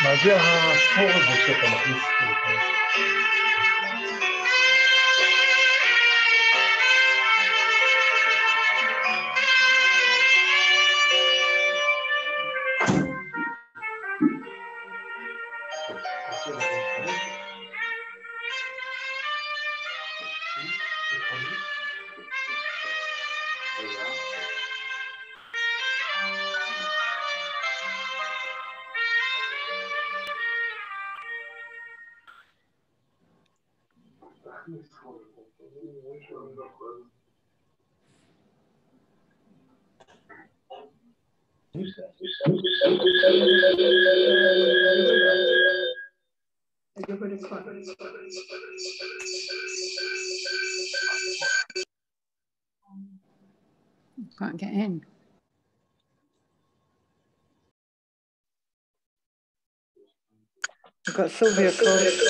מה זה האור הזה שאתה מכניס פה? Can't get in. We've got Sylvia first.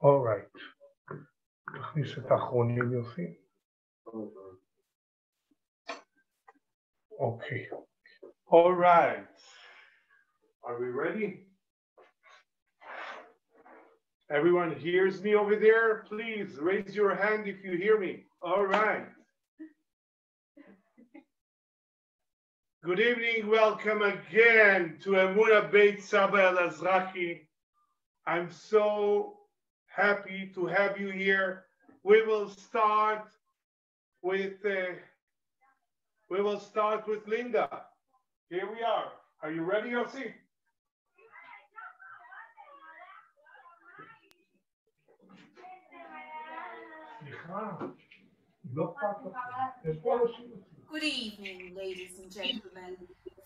All right. נכניס את האחרונים, יוסי. Okay. All right. Are we ready? Everyone hears me over there? Please raise your hand if you hear me. All right. Good evening. Welcome again to Emunah Bet Elazraki. I'm so happy to have you here. We will start with Linda. Here we are. Are you ready, Yossi? Good evening, ladies and gentlemen.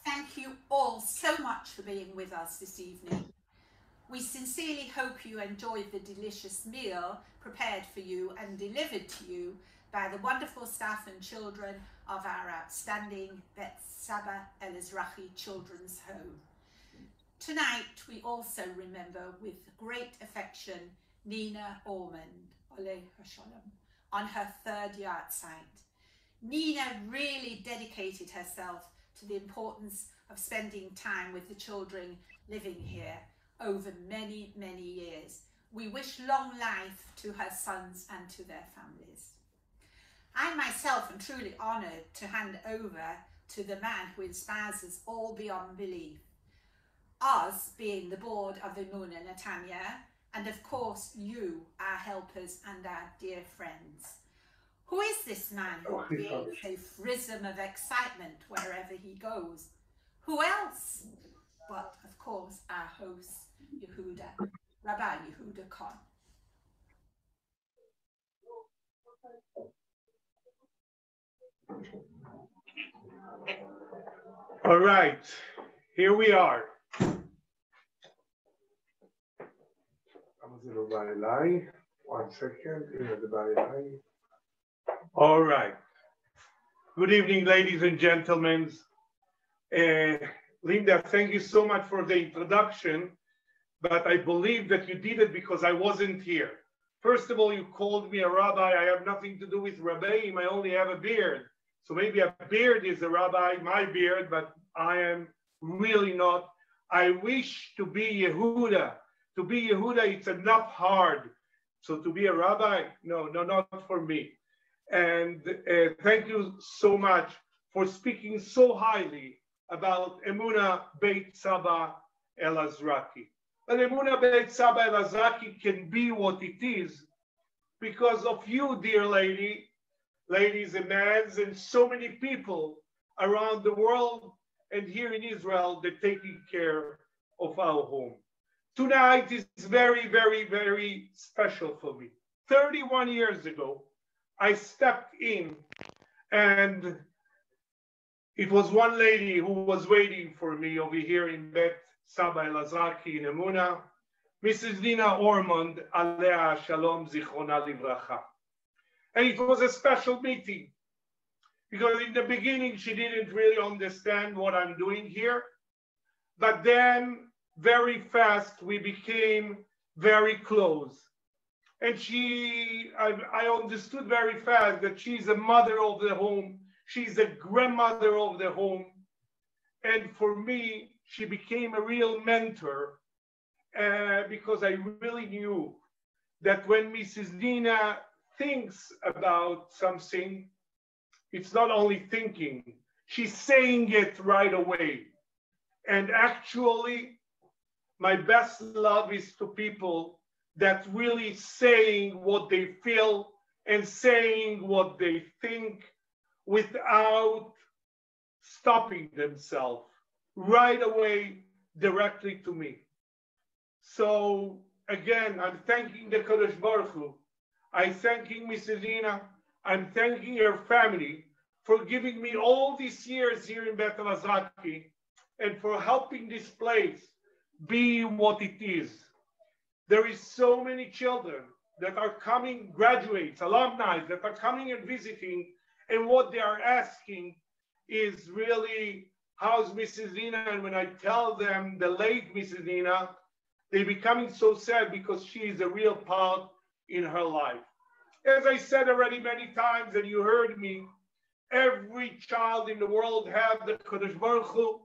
Thank you all so much for being with us this evening. We sincerely hope you enjoyed the delicious meal prepared for you and delivered to you by the wonderful staff and children of our outstanding Bet Elazraki Children's Home. Tonight, we also remember with great affection Nina Ormond, on her 3rd yahrzeit. Nina really dedicated herself to the importance of spending time with the children living here over many, many years. We wish long life to her sons and to their families. I myself am truly honoured to hand over to the man who inspires us all beyond belief. Us being the board of Emunah Netanya, and of course you, our helpers and our dear friends. Who is this man who creates a prism of excitement wherever he goes? Who else? But of course our host, Rabbi Yehuda Khan. All right, here we are. One second. All right. Good evening, ladies and gentlemen. Linda, thank you so much for the introduction, but I believe that you did it because I wasn't here. First of all, you called me a rabbi. I have nothing to do with rabbiim. I only have a beard. So maybe a beard is a rabbi, my beard, but I am really not. I wish to be Yehuda. To be Yehuda, it's enough hard. So to be a rabbi, no, not for me. And thank you so much for speaking so highly about Emunah Bet Elazraki. But Emunah Bet Elazraki can be what it is because of you, dear ladies and men, and so many people around the world and here in Israel that taking care of our home. Tonight is very, very, very special for me. 31 years ago, I stepped in and it was one lady who was waiting for me over here in Bet Elazraki in Emunah, Mrs. Nina Ormond, Alea Shalom Zichrona Livracha. And it was a special meeting because in the beginning she didn't really understand what I'm doing here. But then very fast we became very close. And I understood very fast that she's a mother of the home. She's a grandmother of the home. And for me, she became a real mentor because I really knew that when Mrs. Nina thinks about something, it's not only thinking, she's saying it right away. And actually, my best love is to people that really saying what they feel and saying what they think without stopping themselves right away directly to me. So again, I'm thanking the Kadosh Baruch Hu. I'm thanking Mrs. Nina. I'm thanking her family for giving me all these years here in Bet Elazraki and for helping this place be what it is. There is so many children that are coming, graduates, alumni that are coming and visiting, and what they are asking is really, how's Mrs. Nina? And when I tell them the late Mrs. Nina, they're becoming so sad because she is a real part in her life. As I said already many times, and you heard me, every child in the world have the Kadosh Baruch Hu,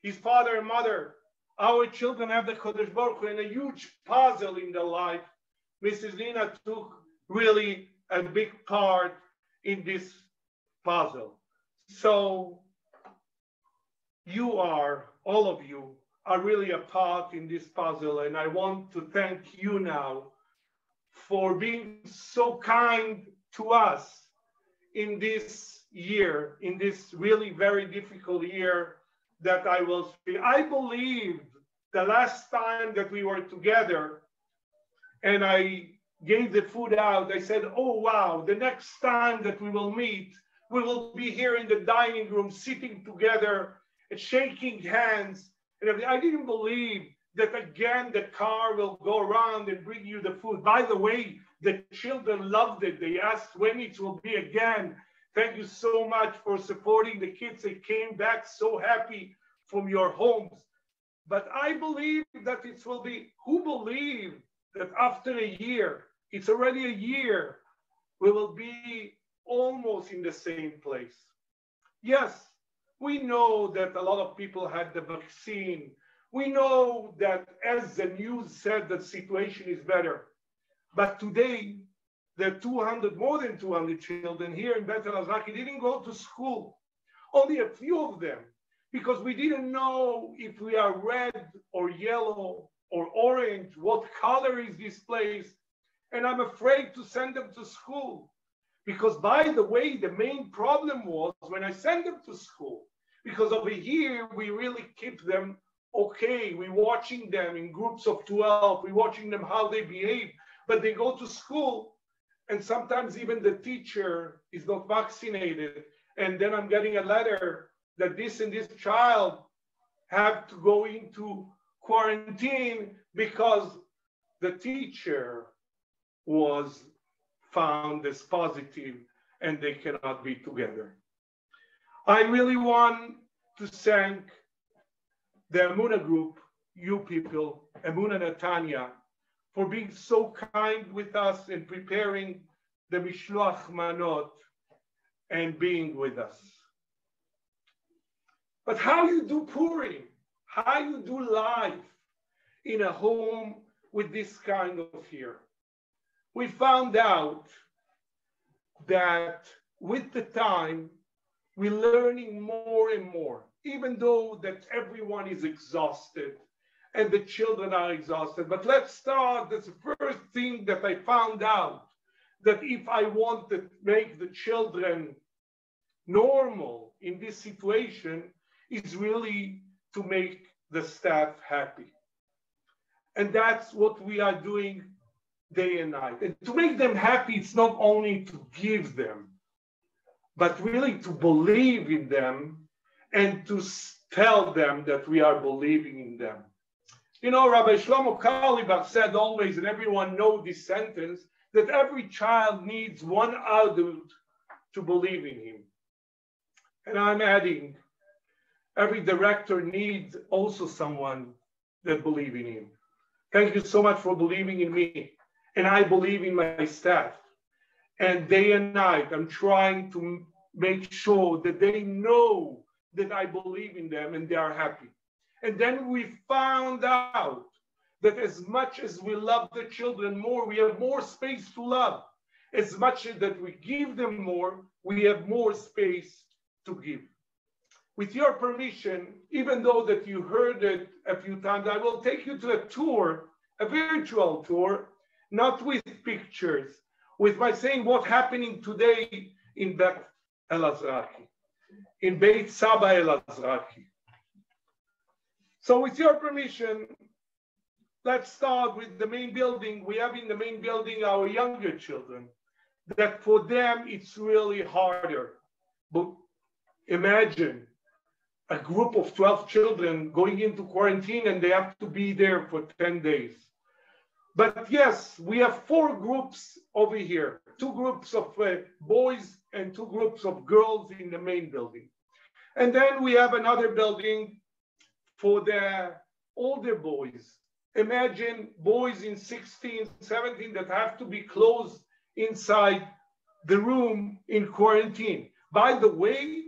his father and mother. Our children have the Kadosh Baruch Hu, and a huge puzzle in their life. Mrs. Nina took really a big part in this puzzle. So you are, all of you, are really a part in this puzzle, and I want to thank you now for being so kind to us in this year, in this really very difficult year that I will speak. I believe the last time that we were together and I gave the food out, I said, oh wow, the next time that we will meet, we will be here in the dining room, sitting together and shaking hands. And I didn't believe that again the car will go around and bring you the food. By the way, the children loved it. They asked when it will be again. Thank you so much for supporting the kids. They came back so happy from your homes. But I believe that it will be, who believe that after a year, it's already a year, we will be almost in the same place. Yes, we know that a lot of people had the vaccine. We know that, as the news said, the situation is better. But today, there are more than 200 children here in Bet Elazraki didn't go to school. Only a few of them, because we didn't know if we are red or yellow or orange, what color is this place. And I'm afraid to send them to school. Because by the way, the main problem was when I send them to school, because over here, we really keep them okay. We're watching them in groups of 12. We're watching them how they behave. But they go to school, and sometimes even the teacher is not vaccinated. And then I'm getting a letter that this and this child have to go into quarantine because the teacher was found as positive and they cannot be together. I really want to thank the Emunah group, you people, Emunah Netanya, for being so kind with us and preparing the Mishloach Manot and being with us. But how you do Purim, how you do life in a home with this kind of fear? We found out that with the time, we're learning more and more, even though that everyone is exhausted and the children are exhausted. But let's start, that's the first thing that I found out, that if I want to make the children normal in this situation, is really to make the staff happy. And that's what we are doing day and night. And to make them happy, it's not only to give them, but really to believe in them and to tell them that we are believing in them. You know, Rabbi Shlomo Karlibach said always, and everyone knows this sentence, that every child needs one adult to believe in him. And I'm adding, every director needs also someone that believes in him. Thank you so much for believing in me. And I believe in my staff. And day and night, I'm trying to make sure that they know that I believe in them and they are happy. And then we found out that as much as we love the children more, we have more space to love. As much as that we give them more, we have more space to give. With your permission, even though that you heard it a few times, I will take you to a tour, a virtual tour, not with pictures, with my saying what's happening today in Bet Elazraki, in Beit Saba Elazraki. So with your permission, let's start with the main building. We have in the main building our younger children, that for them it's really harder. But imagine a group of 12 children going into quarantine and they have to be there for 10 days. But yes, we have 4 groups over here, 2 groups of boys and 2 groups of girls in the main building. And then we have another building for the older boys. Imagine boys in 16, 17 that have to be closed inside the room in quarantine. By the way,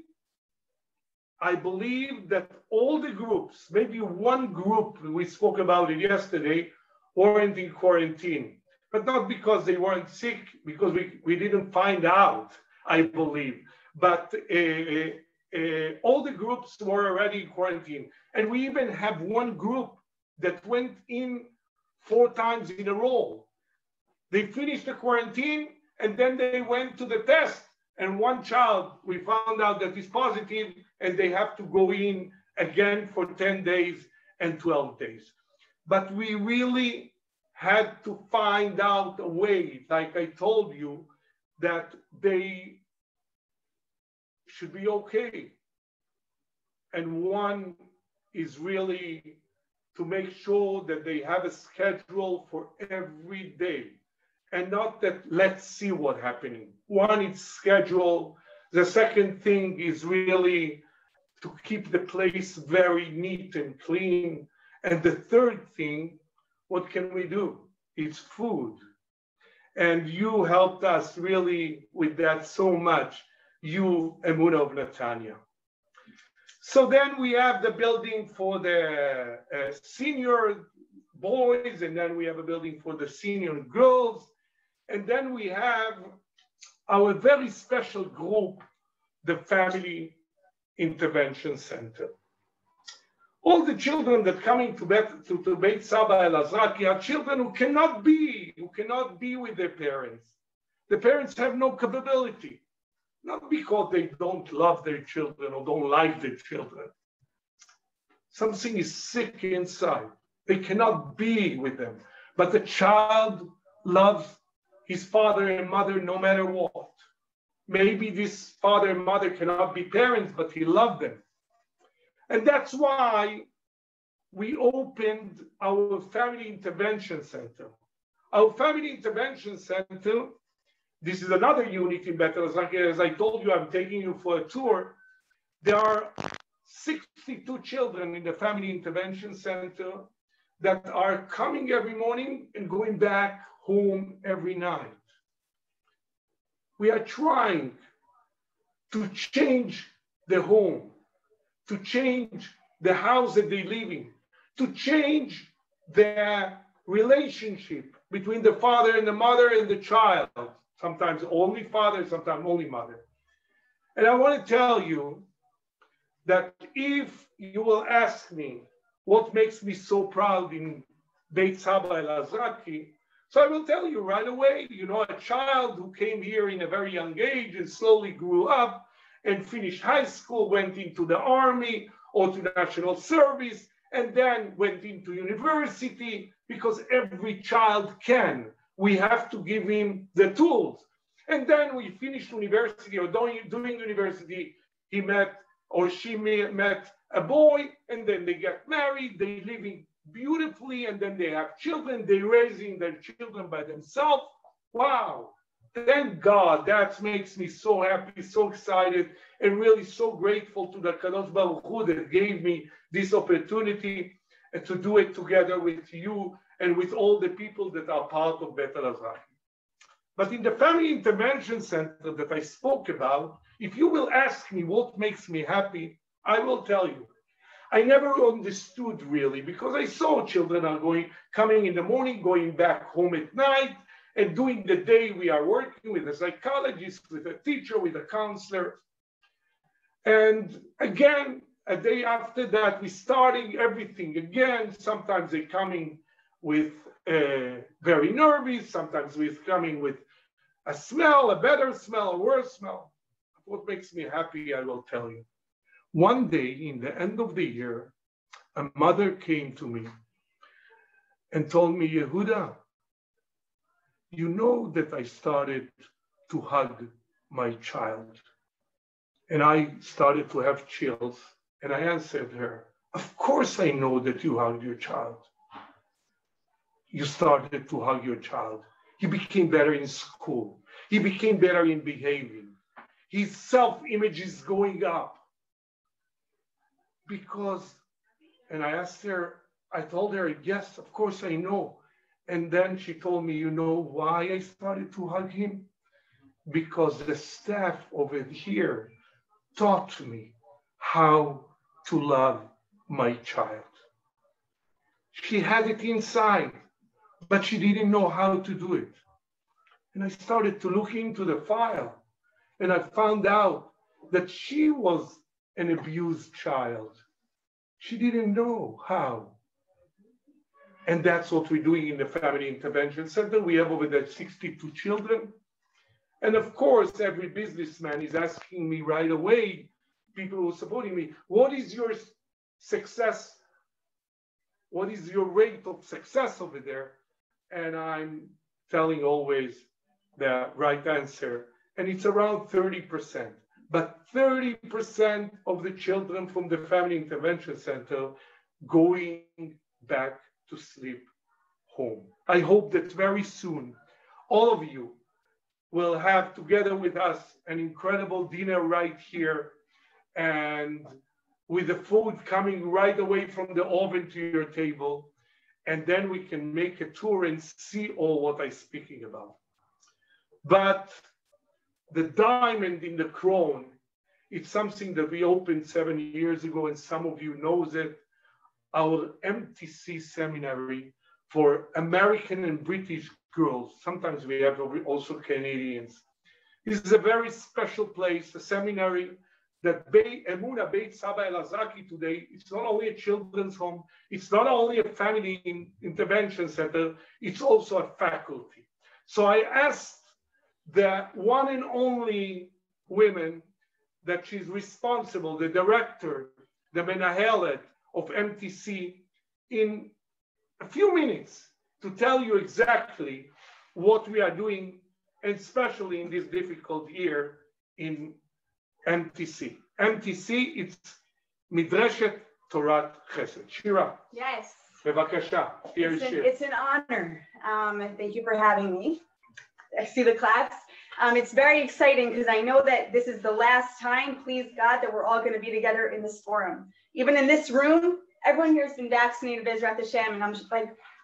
I believe that all the groups, maybe one group, we spoke about it yesterday, weren't in quarantine, but not because they weren't sick, because we didn't find out, I believe. But all the groups were already in quarantine. And we even have one group that went in 4 times in a row. They finished the quarantine and then they went to the test. And one child, we found out that is positive and they have to go in again for 10 days and 12 days. But we really had to find out a way, like I told you, that they should be okay. And one is really to make sure that they have a schedule for every day and not that let's see what's happening. One is schedule. The second thing is really to keep the place very neat and clean. And the third thing, what can we do? It's food. And you helped us really with that so much, you, Emunah Netanya. So then we have the building for the senior boys, and then we have a building for the senior girls. And then we have our very special group, the Family Intervention Center. All the children that coming to Beit Saba Elazraki are children who cannot be with their parents. The parents have no capability. Not because they don't love their children or don't like their children. Something is sick inside. They cannot be with them. But the child loves his father and mother no matter what. Maybe this father and mother cannot be parents, but he loved them. And that's why we opened our Family Intervention Center. Our Family Intervention Center, this is another unit in Bet Elazraki. As I told you, I'm taking you for a tour. There are 62 children in the Family Intervention Center that are coming every morning and going back home every night. We are trying to change the home, to change the house that they live in, to change their relationship between the father and the mother and the child. Sometimes only father, sometimes only mother. And I want to tell you that if you will ask me what makes me so proud in Beit Saba Elazraki, so I will tell you right away, you know, a child who came here in a very young age and slowly grew up and finished high school, went into the army or to the national service, and then went into university, because every child can. We have to give him the tools. And then we finished university or doing university, he met or she met a boy, and then they get married, they living beautifully, and then they have children, they're raising their children by themselves. Wow, thank God. That makes me so happy, so excited, and really so grateful to the Kadosh Baruch Hu that gave me this opportunity to do it together with you and with all the people that are part of Bet Elazraki. But in the Family Intervention Center that I spoke about, if you will ask me what makes me happy, I will tell you. I never understood really, because I saw children are coming in the morning, going back home at night, and during the day we are working with a psychologist, with a teacher, with a counselor. And again, a day after that, we're starting everything again. Sometimes they're coming with very nervous, sometimes we're coming with a smell, a better smell, a worse smell. What makes me happy, I will tell you. One day, in the end of the year, a mother came to me and told me, Yehuda, you know that I started to hug my child. And I started to have chills. And I answered her, of course I know that you hugged your child. You started to hug your child. He became better in school. He became better in behaving. His self-image is going up. Because, and I asked her, I told her, yes, of course I know. And then she told me, you know why I started to hug him? Because the staff over here taught me how to love my child. She had it inside, but she didn't know how to do it. And I started to look into the file, and I found out that she was an abused child. She didn't know how. And that's what we're doing in the Family Intervention Center. We have over there 62 children. And of course, every businessman is asking me right away, people who are supporting me, what is your success? What is your rate of success over there? And I'm telling always the right answer. And it's around 30%. But 30% of the children from the Family Intervention Center going back to sleep home. I hope that very soon, all of you will have together with us an incredible dinner right here, and with the food coming right away from the oven to your table. And then we can make a tour and see all what I'm speaking about. But the diamond in the crown, it's something that we opened 7 years ago, and some of you knows it, our MTC seminary for American and British girls. Sometimes we have also Canadians. This is a very special place, a seminary that Emunah Bet Elazraki today, it's not only a children's home, it's not only a family intervention center, it's also a faculty. So I asked the one and only women that she's responsible, the director, the menahelet of MTC, in a few minutes to tell you exactly what we are doing, and especially in this difficult year in MTC. MTC, it's Midreshet Torat Chesed. Shira. Yes. Bevakasha. It's an honor. Thank you for having me. I see the claps. It's very exciting because I know that this is the last time, please God, that we're all going to be together in this forum. Even in this room, everyone here has been vaccinated, Bezrat Hashem, and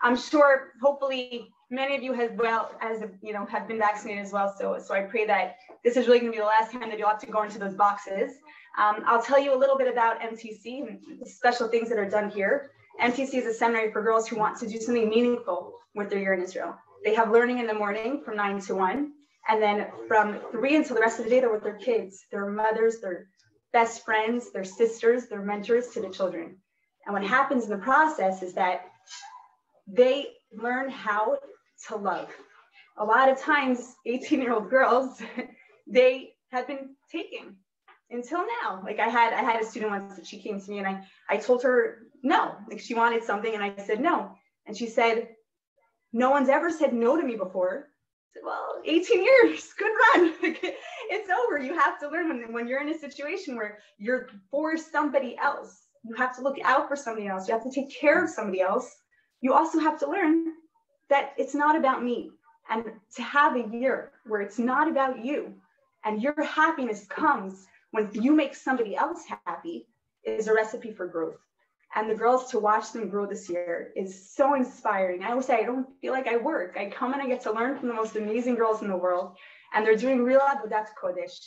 I'm sure, hopefully, many of you have been vaccinated as well. So I pray that this is really going to be the last time that you'll have to go into those boxes. I'll tell you a little bit about MTC and the special things that are done here. MTC is a seminary for girls who want to do something meaningful with their year in Israel. They have learning in the morning from 9 to 1, and then from 3 until the rest of the day, they're with their kids, their mothers, their best friends, their sisters, their mentors to the children. And what happens in the process is that they learn how to love. A lot of times, 18-year-old girls, they have been taken until now. Like I had a student once that she came to me and I told her no, like she wanted something and I said no. And she said, no one's ever said no to me before. I said, well, 18 years, good run. It's over. You have to learn when you're in a situation where you're for somebody else. You have to look out for somebody else. You have to take care of somebody else. You also have to learn that it's not about me. And to have a year where it's not about you and your happiness comes when you make somebody else happy is a recipe for growth. And the girls, to watch them grow this year is so inspiring. I always say, I don't feel like I work. I come and I get to learn from the most amazing girls in the world, and they're doing real avodat kodesh.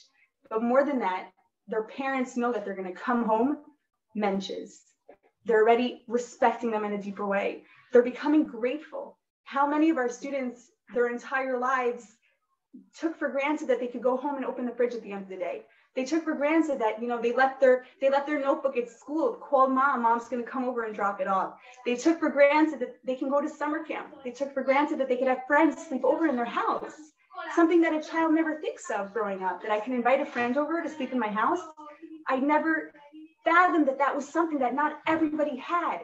But more than that, their parents know that they're going to come home mensches. They're already respecting them in a deeper way. They're becoming grateful. How many of our students, their entire lives, took for granted that they could go home and open the fridge at the end of the day? They took for granted that, they left their notebook at school, called mom's going to come over and drop it off. They took for granted that they can go to summer camp. They took for granted that they could have friends sleep over in their house. Something that a child never thinks of growing up, that I can invite a friend over to sleep in my house. I never fathomed that that was something that not everybody had.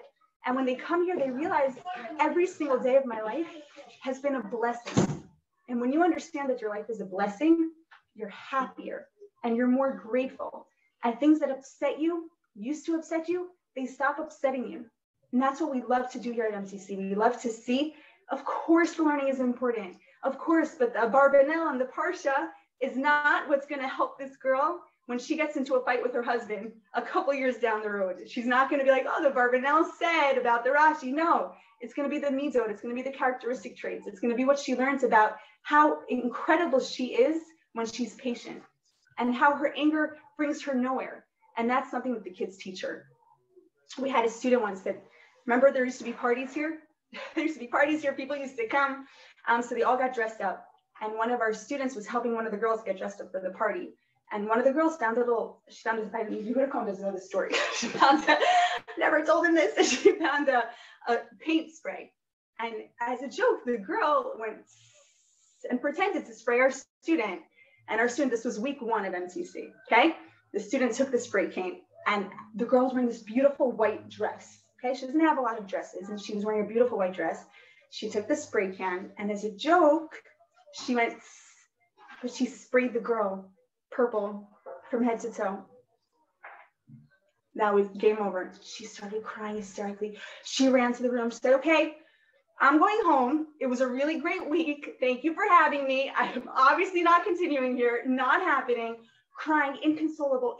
And when they come here, they realize every single day of my life has been a blessing. And when you understand that your life is a blessing, you're happier and you're more grateful. And things that used to upset you, they stop upsetting you. And that's what we love to do here at MCC. We love to see, of course, the learning is important. Of course, but the Barbanel and the Parsha is not what's going to help this girl when she gets into a fight with her husband a couple years down the road. She's not going to be like, oh, the Barbanel said about the Rashi. No, it's going to be the midot. It's going to be the characteristic traits. It's going to be what she learns about how incredible she is when she's patient and how her anger brings her nowhere. And that's something that the kids teach her. We had a student once that, remember there used to be parties here? There used to be parties here. People used to come. So they all got dressed up. And one of our students was helping one of the girls get dressed up for the party. And one of the girls found you would have come to know the story. She never told him this. She found a paint spray. And as a joke, the girl went and pretended to spray our student. And our student, this was week 1 of MCC, okay? The student took the spray paint, and the girl's wearing this beautiful white dress, okay? She doesn't have a lot of dresses, and she was wearing a beautiful white dress. She took the spray can, and as a joke, she went, but she sprayed the girl purple from head to toe. That was game over. She started crying hysterically. She ran to the room. She said, okay, I'm going home. It was a really great week. Thank you for having me. I'm obviously not continuing here. Not happening. Crying, inconsolable.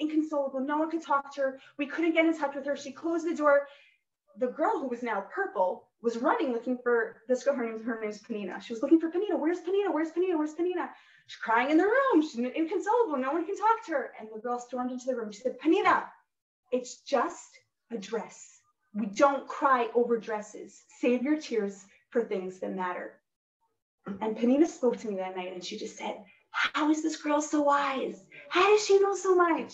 No one could talk to her. We couldn't get in touch with her. She closed the door. The girl who was now purple was running looking for this girl. Her name's Penina. She was looking for Penina. Where's Penina? She's crying in the room. She's inconsolable. No one can talk to her. And the girl stormed into the room. She said, Penina, it's just a dress. We don't cry over dresses. Save your tears for things that matter. And Penina spoke to me that night, and she just said, how is this girl so wise? How does she know so much?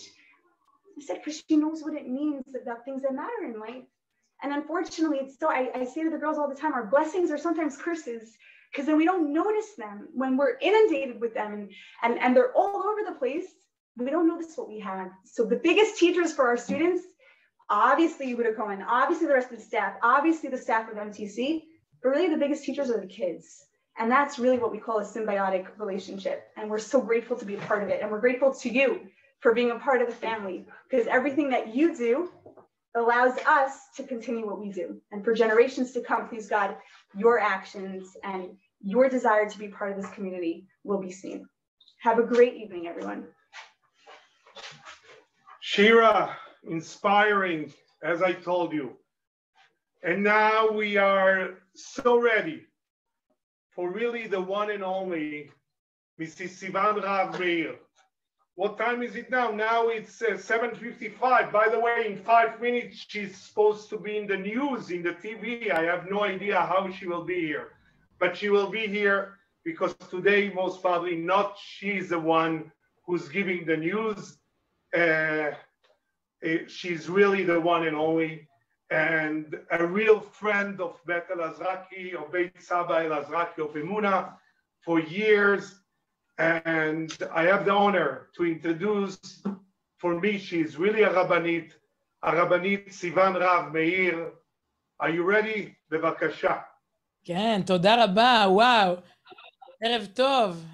I said, because she knows what it means about things that matter in life. And unfortunately, it's so, I say to the girls all the time, our blessings are sometimes curses, because then we don't notice them when we're inundated with them and they're all over the place. We don't notice what we have. So the biggest teachers for our students, obviously you would have gone, obviously the rest of the staff, obviously the staff of MTC, but really the biggest teachers are the kids. And that's really what we call a symbiotic relationship. And we're so grateful to be a part of it. And we're grateful to you for being a part of the family, because everything that you do allows us to continue what we do. And for generations to come, please God, your actions and your desire to be part of this community will be seen. Have a great evening, everyone. Shira, inspiring, as I told you. And now we are so ready for really the one and only Mrs. Sivan Rav Meir. What time is it now? Now it's 7:55. By the way, in 5 minutes, she's supposed to be in the news, in the TV. I have no idea how she will be here. But she will be here because today, most probably not, she's the one who's giving the news. She's really the one and only, and a real friend of Bet Elazraki, of Beit Saba Elazraki, of Emunah for years. And I have the honor to introduce, for me, she's really a Rabbanit Sivan Rav Meir. Are you ready? בבקשה. כן, תודה רבה, וואו. ערב טוב,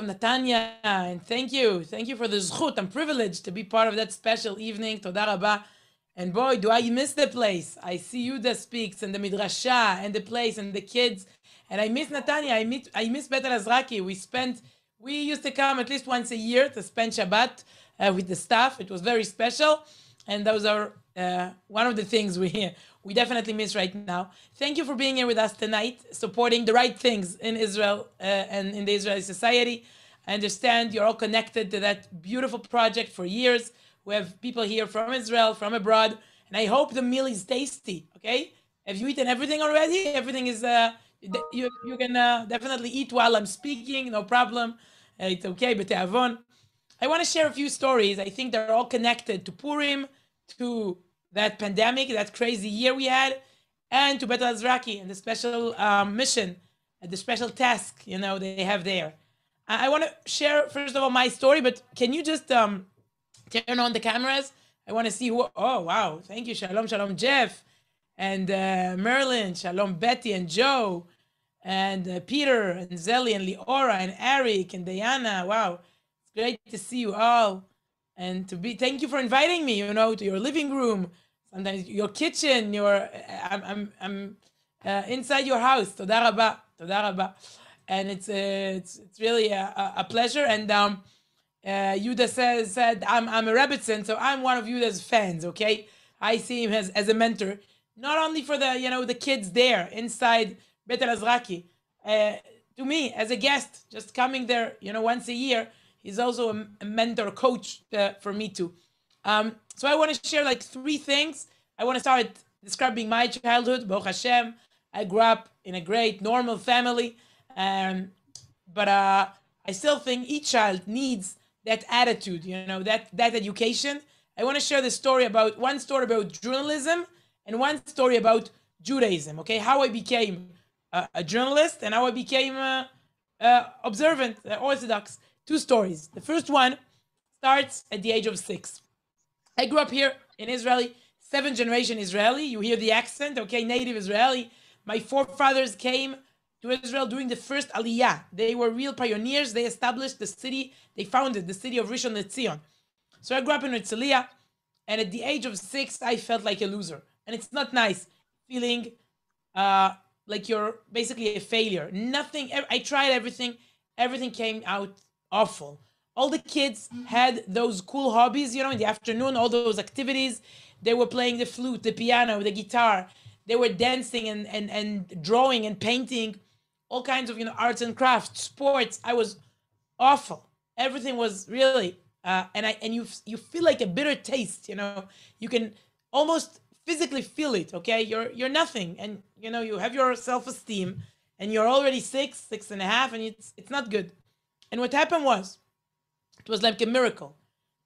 Netanya, and thank you for the zchut. I'm privileged to be part of that special evening. תודה רבה. And boy, do I miss the place. I see Yuda speaks, and the midrasha, and the place, and the kids. And I miss Netanya, I miss Bet Elazraki. We used to come at least once a year to spend Shabbat with the staff. It was very special. And those are one of the things we definitely miss right now. Thank you for being here with us tonight, supporting the right things in Israel and in the Israeli society. I understand you're all connected to that beautiful project for years. We have people here from Israel, from abroad, and I hope the meal is tasty. Okay, have you eaten everything already? Everything is you can definitely eat while I'm speaking, no problem. It's okay, but I want to share a few stories. I think they're all connected to Purim, to that pandemic, that crazy year we had, and to Bet Elazraki and the special mission, the special task, they have there. I want to share, first of all, my story, but can you just turn on the cameras? I want to see who, oh, wow. Thank you. Shalom, shalom, Jeff, and Merlin, shalom, Betty and Joe, and Peter, and Zelly, and Leora, and Eric, and Diana. Wow. Great to see you all, and thank you for inviting me, to your living room, sometimes your kitchen, I'm inside your house. Toda rabba, toda rabba. And it's really a pleasure. And Yuda said I'm a Rebbitzin, so I'm one of Yuda's fans. Okay, I see him as a mentor, not only for the kids there inside Bet Elazraki, to me as a guest, just coming there once a year. He's also a mentor, coach for me too. So I want to share like 3 things. I want to start describing my childhood. Baruch Hashem, I grew up in a great normal family, but I still think each child needs that attitude, that education. I want to share one story about journalism and one story about Judaism. Okay, how I became a journalist and how I became observant, Orthodox. 2 stories. The first one starts at the age of 6. I grew up here in Israeli, 7th generation Israeli. You hear the accent, okay, native Israeli. My forefathers came to Israel during the first Aliyah. They were real pioneers. They established the city. They founded the city of Rishon LeZion. So I grew up in Herzliya, and at the age of 6, I felt like a loser. And it's not nice feeling like you're basically a failure. I tried everything. Everything came out awful. All the kids had those cool hobbies, in the afternoon, all those activities. They were playing the flute, the piano, the guitar. They were dancing and drawing and painting, all kinds of, arts and crafts, sports. I was awful. Everything was really, and you feel like a bitter taste, you can almost physically feel it, okay? You're nothing. And, you have your self-esteem and you're already 6.5, and it's not good. And what happened was, it was like a miracle.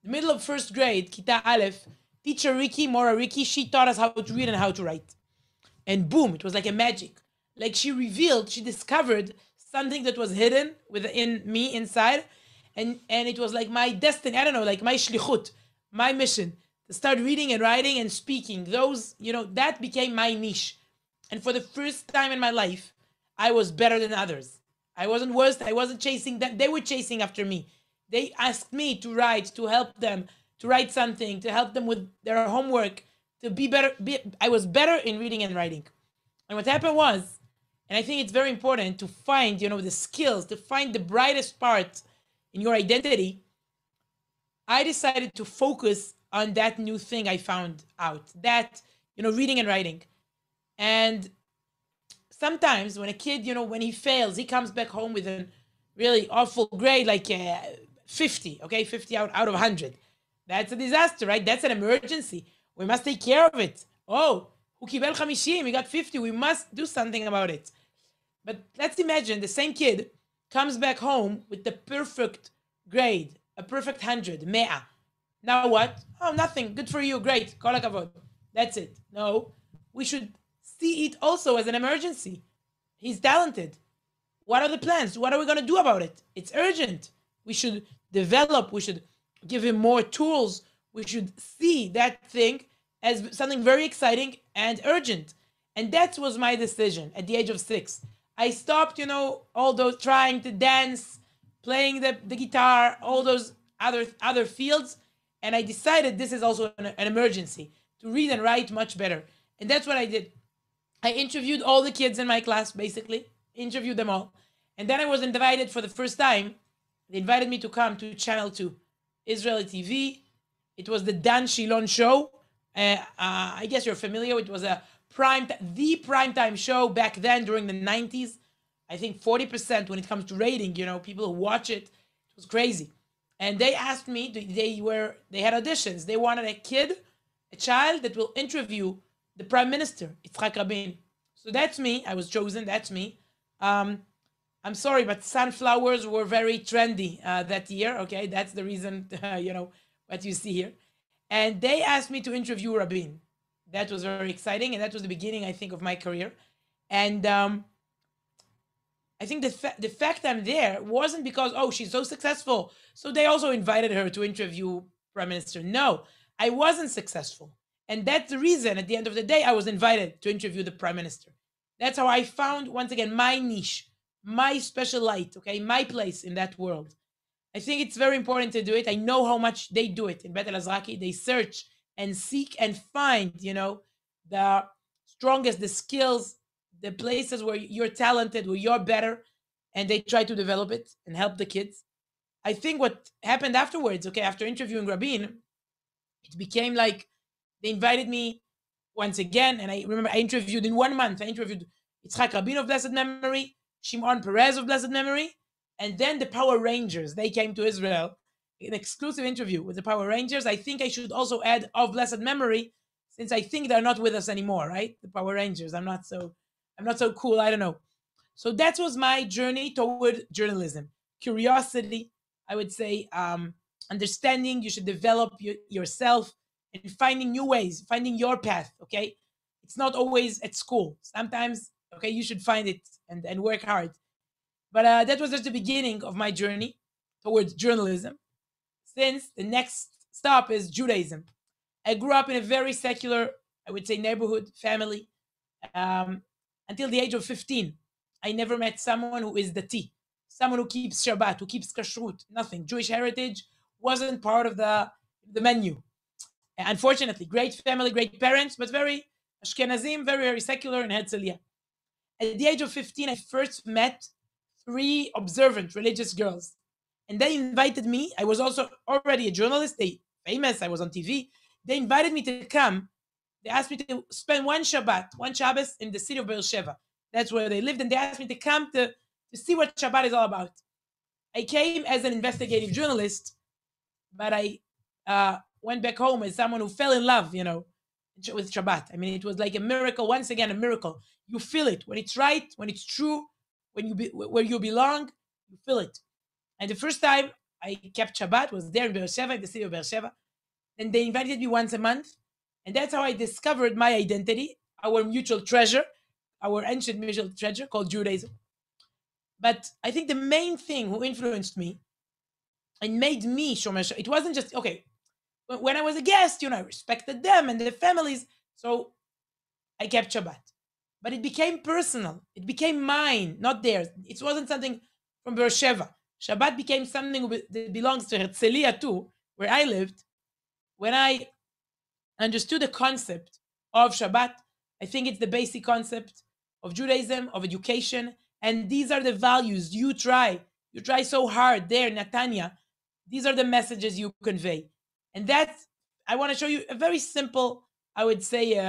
The middle of 1st grade, Kita Aleph, teacher Mora Riki, she taught us how to read and how to write. And boom, it was like a magic. Like she discovered something that was hidden within me inside. And it was like my destiny, I don't know, like my shlichut, my mission, to start reading and writing and speaking. Those, that became my niche. And for the first time in my life, I was better than others. I wasn't worse. I wasn't chasing them. They were chasing after me. They asked me to write, to help them, to write something, to help them with their homework, to be better. I was better in reading and writing. And what happened was, and I think it's very important to find, the skills, to find the brightest part in your identity. I decided to focus on that new thing I found out, that, reading and writing. And sometimes when a kid, when he fails, he comes back home with a really awful grade, like 50, okay? 50 out of 100. That's a disaster, right? That's an emergency. We must take care of it. Oh, hu kibel 50, we got 50. We must do something about it. But let's imagine the same kid comes back home with the perfect grade, a perfect 100, 100. Now what? Oh, nothing. Good for you. Great. Kol hakavod. That's it. No, we should see it also as an emergency. He's talented. What are the plans? What are we going to do about it? It's urgent. We should develop. We should give him more tools. We should see that thing as something very exciting and urgent. And that was my decision at the age of 6. I stopped, all those trying to dance, playing the guitar, all those other fields. And I decided this is also an emergency, to read and write much better. And that's what I did. I interviewed all the kids in my class, basically. Interviewed them all. And then I was invited for the first time. They invited me to come to Channel 2, Israeli TV. It was the Dan Shilon show. I guess you're familiar. It was the primetime show back then during the 90s. I think 40% when it comes to rating. People who watch it. It was crazy. And they asked me. They had auditions. They wanted a child that will interview the prime minister, Yitzhak Rabin. So that's me. I was chosen. That's me. I'm sorry, but sunflowers were very trendy that year. Okay, that's the reason. What you see here. And they asked me to interview Rabin. That was very exciting, and that was the beginning, I think, of my career. And I think the fact I'm there wasn't because, oh, she's so successful, so they also invited her to interview Prime Minister. No, I wasn't successful. And that's the reason, at the end of the day, I was invited to interview the Prime Minister. That's how I found, once again, my niche, my special light, okay, my place in that world. I think it's very important to do it. I know how much they do it in Bet Elazraki. They search and seek and find, the strongest, the skills, the places where you're talented, where you're better, and they try to develop it and help the kids. I think what happened afterwards, okay, after interviewing Rabin, it became like they invited me once again. And I remember I interviewed in 1 month. I interviewed Yitzhak Rabin of blessed memory, Shimon Peres of blessed memory, and then the Power Rangers. They came to Israel, an exclusive interview with the Power Rangers. I think I should also add of blessed memory, since I think they're not with us anymore, right? The Power Rangers. I'm not so cool. I don't know. So that was my journey toward journalism. Curiosity, I would say, understanding. You should develop yourself and finding new ways, finding your path. Okay, it's not always at school. Sometimes, okay, you should find it and work hard. But that was just the beginning of my journey towards journalism. Since the next stop is Judaism. I grew up in a very secular, I would say, neighborhood, family. Until the age of 15, I never met someone who is dati, someone who keeps Shabbat, who keeps kashrut, nothing. Jewish heritage wasn't part of the menu. Unfortunately, great family, great parents, but very Ashkenazim, very, very secular in Herzliya. At the age of 15, I first met 3 observant religious girls. And they invited me. I was also already a journalist. They famous. I was on TV. They invited me to come. They asked me to spend one Shabbos in the city of Beersheba. That's where they lived. And they asked me to come to see what Shabbat is all about. I came as an investigative journalist, but I went back home as someone who fell in love, with Shabbat. I mean, it was like a miracle. Once again, a miracle. You feel it when it's right, when it's true, where you belong. You feel it. And the first time I kept Shabbat was there in Beersheba, in the city of Beersheba. And they invited me once a month. And that's how I discovered my identity, our mutual treasure, our ancient mutual treasure called Judaism. But I think the main thing who influenced me and made me Shomer Shabbat, it wasn't just, okay, when I was a guest, I respected them and their families. So I kept Shabbat. But it became personal. It became mine, not theirs. It wasn't something from Beersheba. Shabbat became something that belongs to Herzliya too, where I lived. When I understood the concept of Shabbat, I think it's the basic concept of Judaism, of education. And these are the values you try so hard there, Netanya. These are the messages you convey. And that's, I want to show you a very simple, I would say,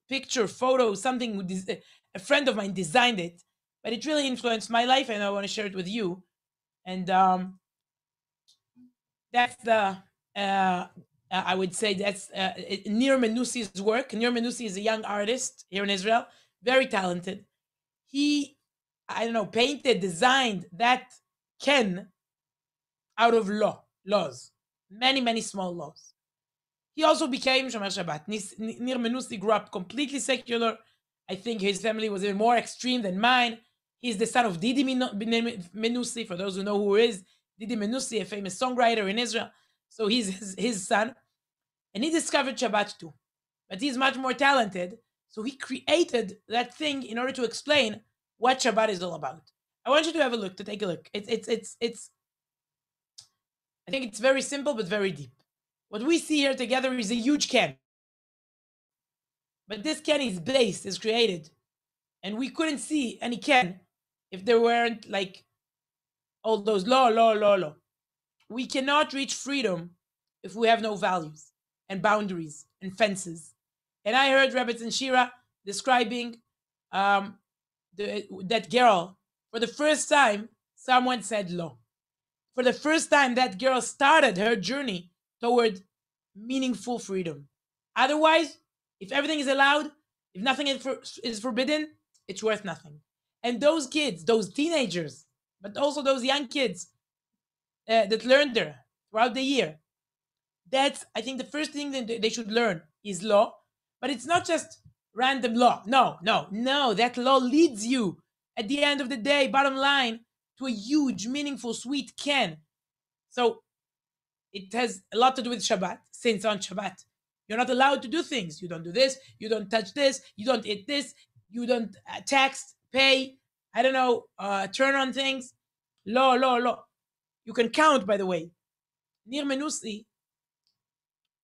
picture, photo, something a friend of mine designed it, but it really influenced my life, and I want to share it with you. And that's the, I would say that's Nir Menusi's work. Nir Menusi is a young artist here in Israel, very talented. He, painted, designed that Ken out of laws, many, many small laws. He also became Shomer Shabbat. Nir Menusi grew up completely secular. I think his family was even more extreme than mine. He's the son of Didi Menusi, for those who know who is. Didi Menusi, a famous songwriter in Israel. So he's his son. And he discovered Shabbat too. But he's much more talented. So he created that thing in order to explain what Shabbat is all about. I want you to have a look, to take a look. It's I think it's very simple, but very deep. What we see here together is a huge can. But this can's base is created. And we couldn't see any can if there weren't like all those law. We cannot reach freedom if we have no values. and boundaries and fences. And I heard Rebbetzin Shira describing that girl. For the first time, someone said lo. For the first time, that girl started her journey toward meaningful freedom. Otherwise, if everything is allowed, if nothing is forbidden, it's worth nothing. And those kids, those teenagers, but also those young kids that learned there throughout the year, that's, I think, the first thing that they should learn is law. But it's not just random law. No. That law leads you, at the end of the day, bottom line, to a huge, meaningful, sweet can. So it has a lot to do with Shabbat, since on Shabbat, you're not allowed to do things. You don't do this, you don't touch this, you don't eat this, you don't text, pay, I don't know, turn on things. Law. You can count, by the way. Nir Menusi,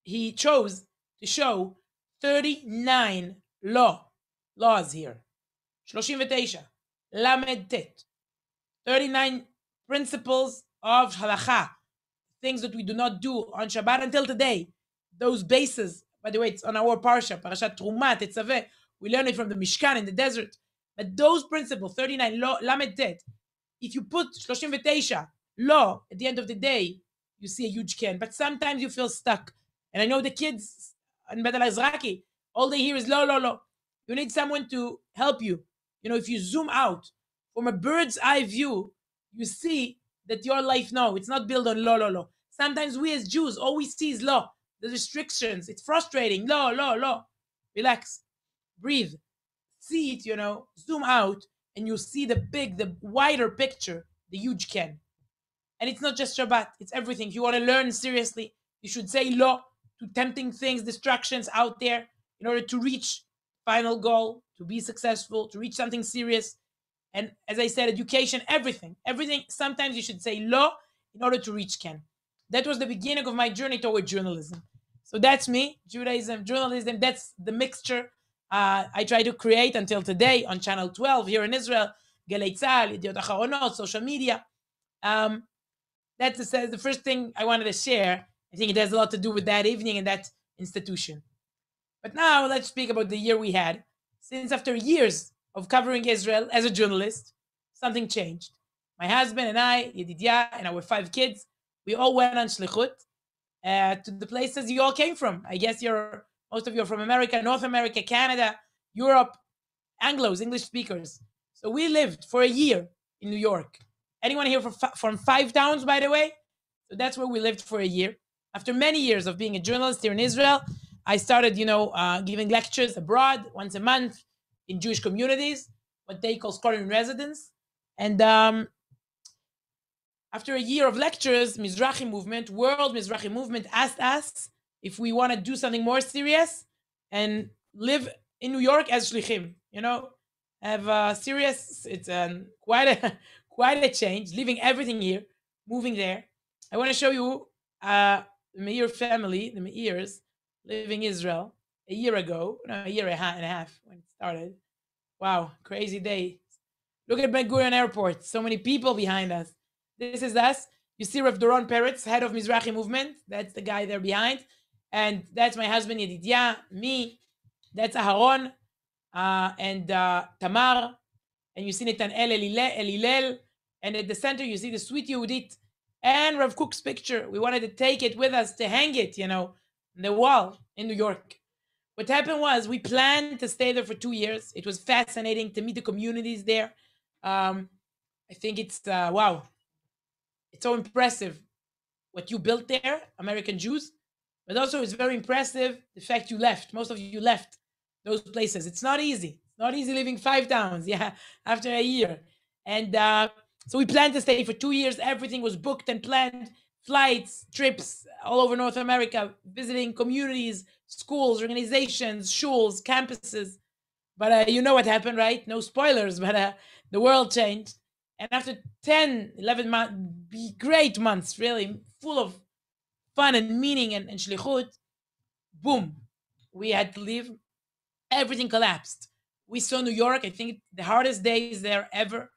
he chose to show 39 laws here. 39, Lamed Tet. 39 principles of halakha, things that we do not do on Shabbat until today. Those bases, by the way, it's on our parsha, Parashat Truma, Tetzaveh. We learn it from the Mishkan in the desert. But those principles, 39, Lamed Tet, if you put 39 law at the end of the day, you see a huge can. But sometimes you feel stuck. And I know the kids in Bet Elazraki, all they hear is law. You need someone to help you. If you zoom out from a bird's eye view, you see that your life, no, it's not built on law. Sometimes we as Jews, all we see is law, the restrictions. It's frustrating. Law. Relax. Breathe. See it, zoom out, and you see the wider picture, the huge can. And it's not just Shabbat, it's everything. If you want to learn seriously, you should say law to tempting things, distractions out there in order to reach final goal, to be successful, to reach something serious. And as I said, education, everything. Sometimes you should say law in order to reach Ken. That was the beginning of my journey toward journalism. So that's me, Judaism, journalism. That's the mixture I try to create until today on Channel 12 here in Israel, Galei Tzahal, Yediot Acharonot, social media. That's the first thing I wanted to share. I think it has a lot to do with that evening and that institution. But now let's speak about the year we had. Since after years of covering Israel as a journalist, something changed. My husband and I, Yedidia, and our 5 kids, we all went on shlichut to the places you all came from. I guess most of you are from America, North America, Canada, Europe, Anglos, English speakers. So we lived for a year in New York. Anyone here from 5 towns, by the way? So that's where we lived for a year. After many years of being a journalist here in Israel, I started, giving lectures abroad once a month in Jewish communities, what they call scholar in residence. And after a year of lectures, world Mizrahi movement asked us if we want to do something more serious and live in New York as shlichim. Have serious. It's quite a change, leaving everything here, moving there. I want to show you the Meir family, the Meirs, living Israel a year and a half when it started. Wow, crazy day. Look at Ben Gurion Airport, so many people behind us. This is us. You see Rav Doron Peretz, head of Mizrahi movement. That's the guy there behind. And that's my husband Yedidia, me. That's Aharon and Tamar. And you see Netanel Elilel. And at the center, you see the sweet Yehudit and Rav Kook's picture. We wanted to take it with us to hang it, on the wall in New York. What happened was we planned to stay there for 2 years. It was fascinating to meet the communities there. I think it's, wow. It's so impressive what you built there, American Jews. But also it's very impressive the fact you left. Most of you left those places. It's not easy. It's not easy living 5 towns, after a year. And so we planned to stay for 2 years. Everything was booked and planned. Flights, trips all over North America, visiting communities, schools, organizations, shuls, campuses. But you know what happened, right? No spoilers, but the world changed. And after 10, 11 months, great months, really, full of fun and meaning and shlichut, boom, we had to leave. Everything collapsed. We saw New York, I think the hardest days there ever.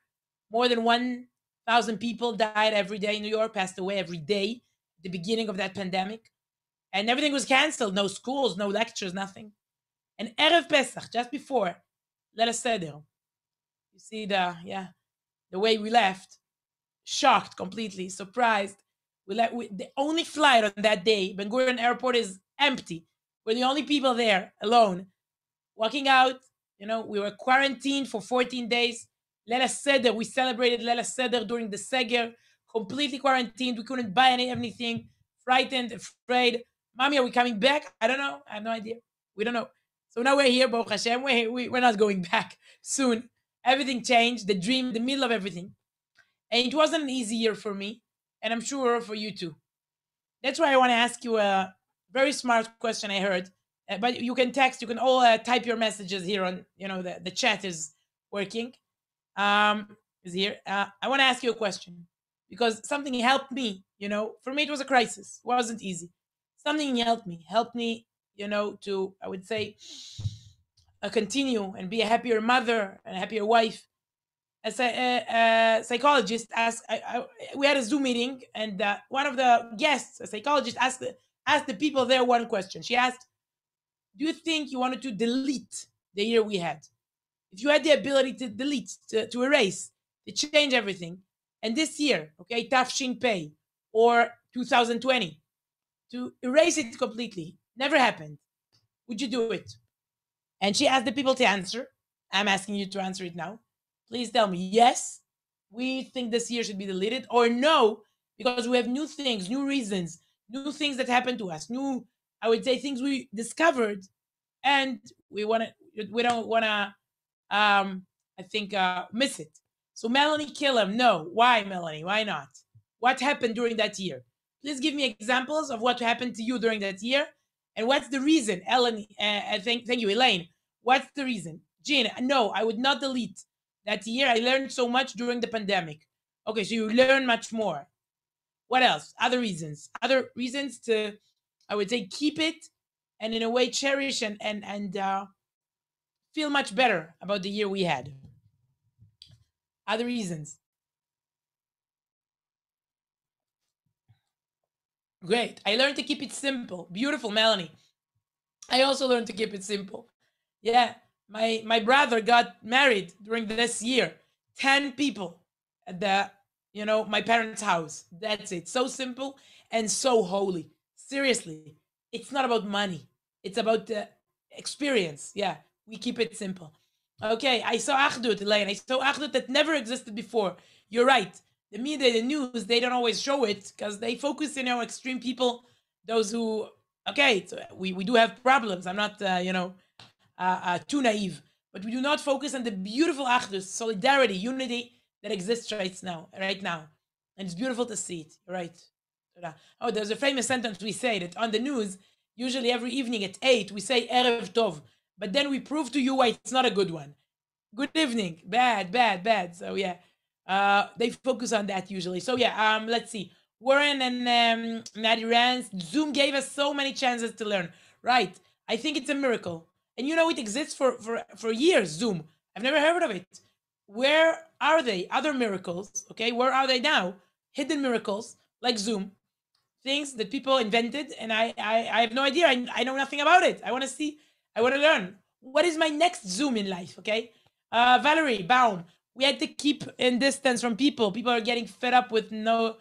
More than 1,000 people died every day in New York, passed away every day, the beginning of that pandemic. and everything was canceled. No schools, no lectures, nothing. And Erev Pesach, just before, let us Seder. You see the way we left, shocked, completely surprised. The only flight on that day, Ben Gurion Airport is empty. We're the only people there, alone, walking out. We were quarantined for 14 days. Leila Seder, we celebrated Leila Seder during the Seger, completely quarantined. We couldn't buy anything, frightened, afraid. Mommy, are we coming back? I don't know. I have no idea. We don't know. So now we're here, Baruch Hashem. We're not going back soon. Everything changed, the dream, the middle of everything. And it wasn't an easy year for me, and I'm sure for you too. That's why I want to ask you a very smart question I heard. But you can text, you can all type your messages here on, the chat is working. Is here. I want to ask you a question because something helped me, for me it was a crisis. It wasn't easy. Something helped me, to, I would say, continue and be a happier mother and a happier wife. As a psychologist asked, we had a Zoom meeting, and one of the guests, a psychologist, asked the people there one question. She asked, do you think you wanted to delete the year we had? If you had the ability to delete, to erase, to change everything, and this year, okay, Tafshin Pei or 2020, to erase it completely, never happened, would you do it? And she asked the people to answer. I'm asking you to answer it now. Please tell me, yes, we think this year should be deleted, or no, because we have new things, new reasons, new things that happened to us, new, I would say, things we discovered, and we don't want to, I think, miss it. So Melanie Killam, no. Why, Melanie? Why not? What happened during that year? Please give me examples of what happened to you during that year, and what's the reason? Ellen, thank you, Elaine. What's the reason? Jean, no, I would not delete that year. I learned so much during the pandemic. Okay, so you learn much more. What else? Other reasons to, I would say, keep it and in a way cherish and feel much better about the year we had. Other reasons. Great. I learned to keep it simple. Beautiful, Melanie. I also learned to keep it simple. Yeah, my brother got married during this year. 10 people at the, my parents' house. That's it. So simple and so holy. Seriously, it's not about money. It's about the experience. Yeah, we keep it simple. Okay, I saw Achdut, Elaine. I saw Achdut that never existed before. You're right. The media, the news, they don't always show it because they focus, extreme people, those who, okay, so we do have problems. I'm not, too naive, but we do not focus on the beautiful Achdut, solidarity, unity that exists right now. And it's beautiful to see it. You're right. Oh, there's a famous sentence we say that on the news, usually every evening at 8, we say Erev Tov, but then we prove to you why it's not a good one. Good evening, bad. So yeah, they focus on that usually. So yeah, let's see. Warren and Maddie Rance, Zoom gave us so many chances to learn. Right, I think it's a miracle. And it exists for years, Zoom. I've never heard of it. Where are they? Other miracles, okay? Where are they now? Hidden miracles like Zoom. Things that people invented, and I have no idea. I know nothing about it. I want to see. I want to learn. What is my next Zoom in life, okay? Valerie Baum, we had to keep in distance from people. People are getting fed up with not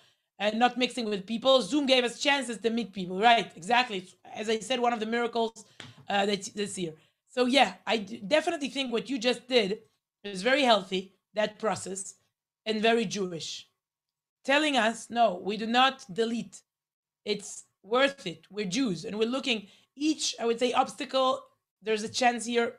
mixing with people. Zoom gave us chances to meet people, right? Exactly. As I said, one of the miracles this year. So yeah, I definitely think what you just did is very healthy, that process, and very Jewish. Telling us, no, we do not delete. It's worth it. We're Jews, and we're looking each, I would say, obstacle, there's a chance here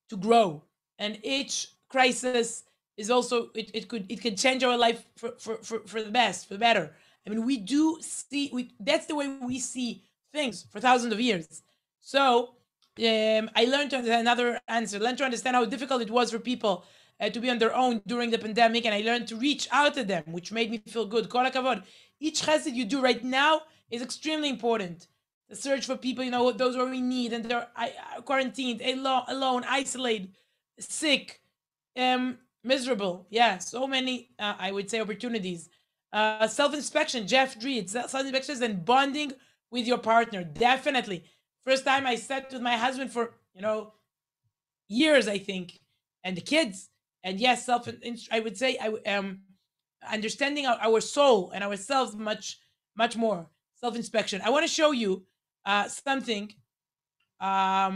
to grow. And each crisis is also, it could change our life for the best, for the better. I mean, we do see, that's the way we see things for thousands of years. So I learned to understand another answer, learned to understand how difficult it was for people to be on their own during the pandemic, and I learned to reach out to them, which made me feel good. Kol hakavod. Each chesed you do right now is extremely important. The search for people, those who we need, and they're quarantined, alone, isolated, sick, miserable. Yeah, so many, I would say, opportunities. Self-inspection, Jeff Dreed, self-inspections and bonding with your partner, definitely. First time I sat with my husband for, years, I think, and the kids. And yes, I would say, understanding our soul and ourselves much more. Self-inspection. I want to show you something, a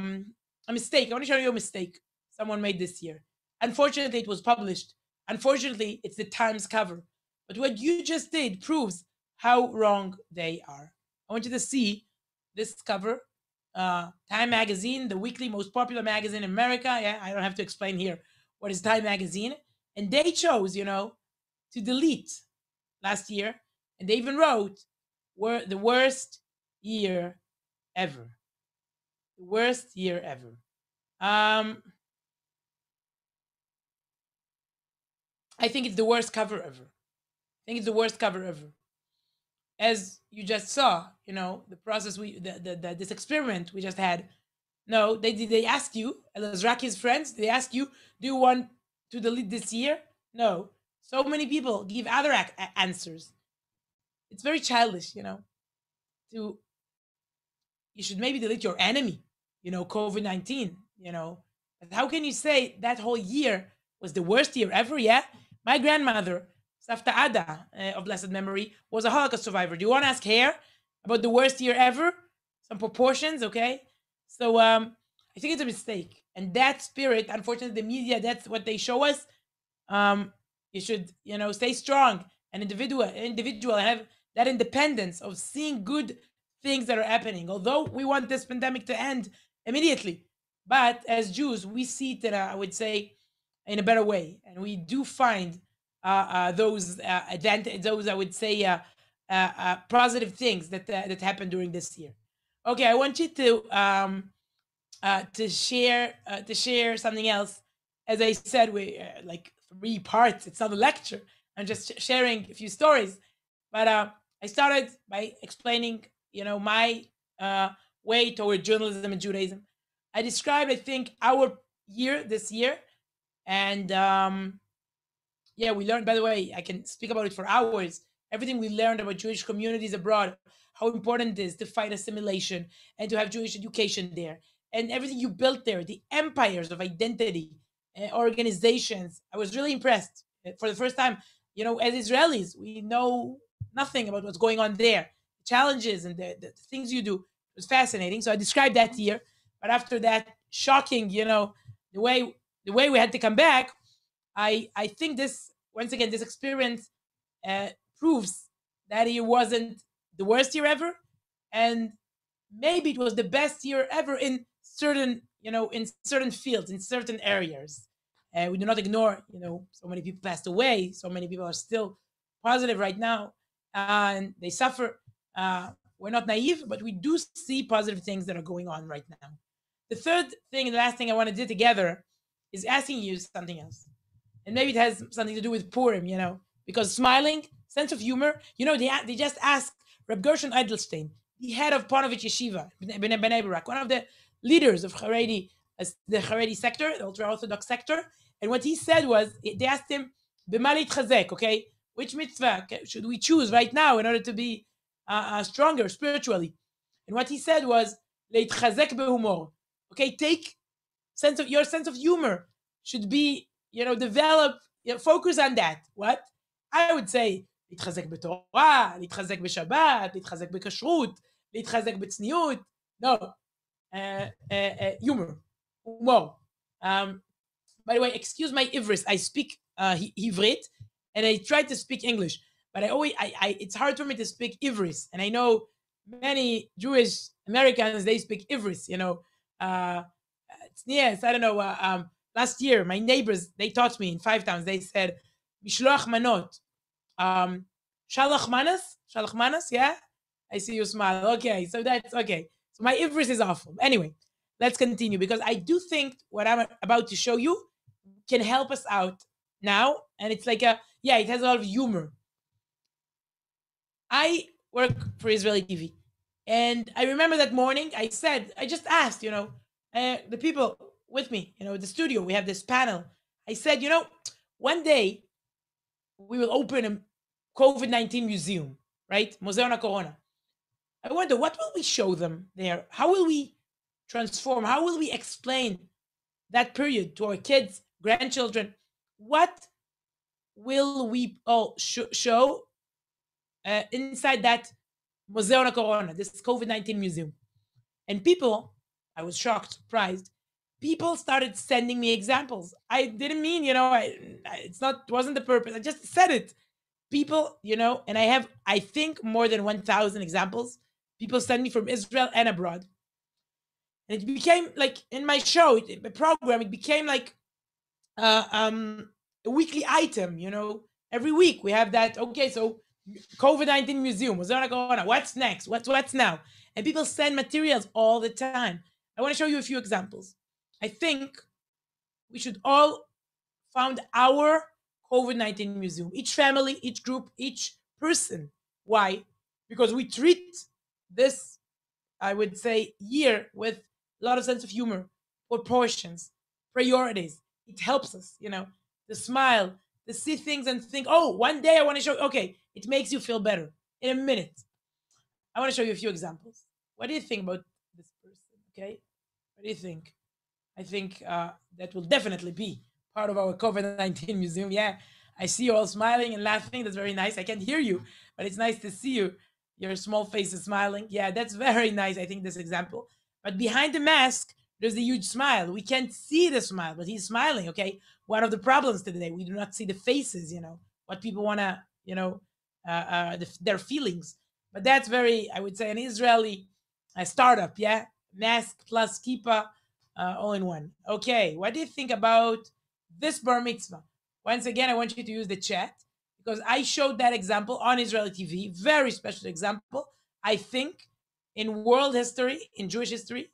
mistake. I want to show you a mistake someone made this year. Unfortunately, it was published. Unfortunately, it's the Times cover. But what you just did proves how wrong they are. I want you to see this cover. Time Magazine, the weekly most popular magazine in America. Yeah, I don't have to explain here what is Time Magazine. And they chose, to delete last year. And they even wrote, the worst year ever. The worst year ever. I think it's the worst cover ever. As you just saw, the process this experiment we just had. No, they asked you, Elazraki's friends, they asked you, do you want to delete this year? No. So many people give other answers. It's very childish, you should maybe delete your enemy, COVID-19, But how can you say that whole year was the worst year ever? Yeah. My grandmother, Safta Ada, of blessed memory, was a Holocaust survivor. Do you want to ask her about the worst year ever? Some proportions, okay? So I think it's a mistake. And that spirit, unfortunately, the media, that's what they show us. You should, stay strong and individual and have that independence of seeing good things that are happening. Although we want this pandemic to end immediately, but as Jews, we see it, I would say, in a better way, and we do find those advantage, those I would say positive things that happened during this year. Okay, I want you to share something else. As I said, we like 3 parts. It's not a lecture. I'm just sharing a few stories. But I started by explaining, my way toward journalism and Judaism. I described, I think, our year this year, and yeah, we learned. By the way, I can speak about it for hours. Everything we learned about Jewish communities abroad, how important it is to fight assimilation and to have Jewish education there, and everything you built there, the empires of identity, organizations. I was really impressed. For the first time, as Israelis, we know nothing about what's going on there, challenges and the things you do. It was fascinating. So I described that year, but after that, shocking, the way we had to come back. I think this, once again, this experience proves that it wasn't the worst year ever, and maybe it was the best year ever in certain, in certain fields, in certain areas. We do not ignore, so many people passed away, so many people are still positive right now, and they suffer. We're not naive, but we do see positive things that are going on right now. The third thing and the last thing I want to do together is asking you something else. And maybe it has something to do with Purim, because smiling, sense of humor, they just asked Reb Gershon Edelstein, the head of Ponovich Yeshiva, Bnei Brak, one of the leaders of the Haredi sector, the ultra-Orthodox sector. And what he said was, they asked him, B'malit chazek, okay, which mitzvah should we choose right now in order to be stronger spiritually? And what he said was, Leit chazek behumor, okay, take your sense of humor should be, develop, focus on that. What? I would say, להתחזק בתורה, להתחזק בשבת, להתחזק בכשרות, להתחזק בצניעות. No, humor. By the way, excuse my Ivris. I speak Ivrit, and I try to speak English, but it's hard for me to speak Ivris. And I know many Jewish Americans, they speak Ivris, yes, I don't know. Last year, my neighbors, they taught me in 5 towns. They said, Mishloach manot. Shalach manas, yeah? I see you smile. Okay, so that's okay. So my Ivris is awful. Anyway, let's continue, because I do think what I'm about to show you can help us out now. And it's like it has a lot of humor. I work for Israeli TV. And I remember that morning, I just asked, the people with me, the studio, we have this panel. I said, one day we will open a COVID-19 museum, right? Museo na Corona. I wonder, what will we show them there? How will we transform? How will we explain that period to our kids, grandchildren? What will we all show inside that Museo Corona, this COVID-19 museum? And people, I was shocked, surprised. People started sending me examples. I didn't mean, wasn't the purpose. I just said it. People, and I have, I think, more than 1,000 examples. People send me from Israel and abroad. And it became like in my show, the program, it became like a weekly item, Every week we have that. Okay, so COVID-19 museum, what's next? What's now? And people send materials all the time. I want to show you a few examples. I think we should all found our COVID-19 museum. Each family, each group, each person. Why? Because we treat this, I would say, year with a lot of sense of humor, proportions, priorities. It helps us, to smile, to see things and think, oh, one day I want to show, okay, it makes you feel better in a minute. I want to show you a few examples. What do you think about this person? Okay. What do you think? I think that will definitely be part of our COVID-19 museum. Yeah, I see you all smiling and laughing. That's very nice. I can't hear you, but it's nice to see you. Your small face is smiling. Yeah, that's very nice. I think this example. But behind the mask, there's a huge smile. We can't see the smile, but he's smiling. Okay. One of the problems today, we do not see the faces, what people want to, their feelings. But that's very, I would say, an Israeli startup. Yeah. Mask plus kippah, all in one. Okay. What do you think about this bar mitzvah? Once again, I want you to use the chat because I showed that example on Israeli TV. Very special example. I think in world history, in Jewish history,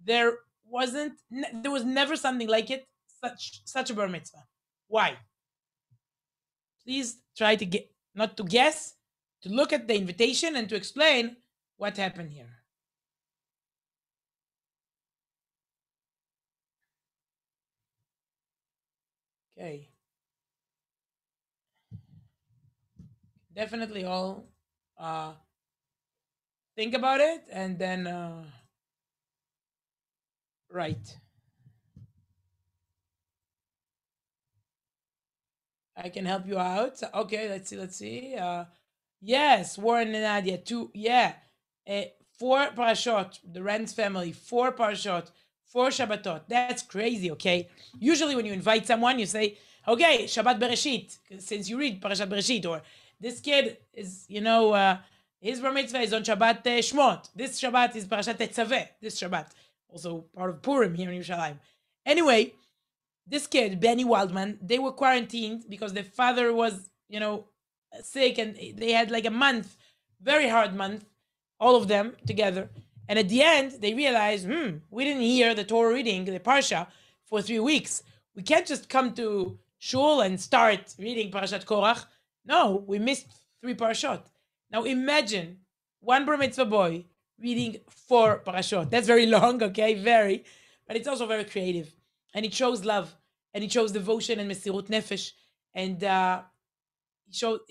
there was never something like it, such a bar mitzvah. Why? Please try to get, not to guess, to look at the invitation and to explain what happened here. Okay. Definitely all think about it and then write. I can help you out. Okay, let's see. Yes, Warren and Nadia, 2, yeah. 4 parashot, the Renz family, 4 parashot, 4 Shabbatot. That's crazy, okay? Usually when you invite someone, you say, okay, Shabbat Bereshit, since you read Parashat Bereshit, or this kid is, his bar mitzvah is on Shabbat Shmot. This Shabbat is Parashat Tetzaveh, this Shabbat. Also part of Purim here in Yerushalayim. Anyway, this kid, Benny Waldman, they were quarantined because the father was, sick, and they had like a month, very hard month, all of them together. And at the end, they realized, we didn't hear the Torah reading, the Parsha, for 3 weeks. We can't just come to shul and start reading Parashat Korach. No, we missed 3 Parashot. Now imagine one bar mitzvah boy reading 4 Parashot. That's very long, okay, very, but it's also very creative. And it shows love, and it shows devotion and mesirut nefesh, and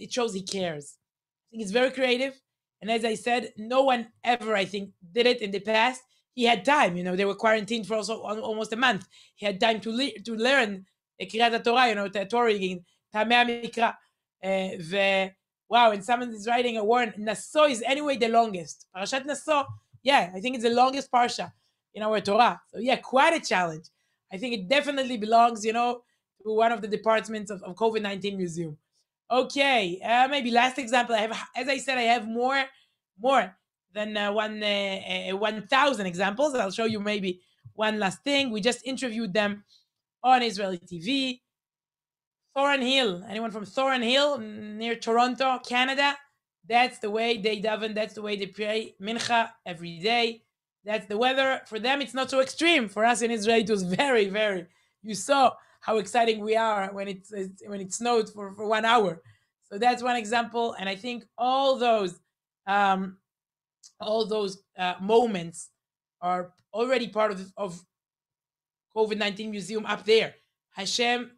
it shows he cares. I think it's very creative. And as I said, no one ever, I think, did it in the past. He had time, they were quarantined for also almost a month. He had time to learn Kriyat Torah, the Torah reading, Tamei HaMikra. Wow, and someone is writing a warn. Naso is anyway the longest. Parashat Naso, yeah, I think it's the longest parsha in our Torah. So yeah, quite a challenge. I think it definitely belongs, to one of the departments of COVID-19 museum. Okay, maybe last example. I have, as I said, I have more than 1,000 examples. I'll show you maybe one last thing. We just interviewed them on Israeli TV. Thornhill, anyone from Thornhill near Toronto, Canada? That's the way they daven. That's the way they pray mincha every day. That's the weather. For them, it's not so extreme. For us in Israel, it was very, very. You saw how exciting we are when it snowed for 1 hour. So that's one example. And I think all those moments are already part of COVID-19 museum up there. Hashem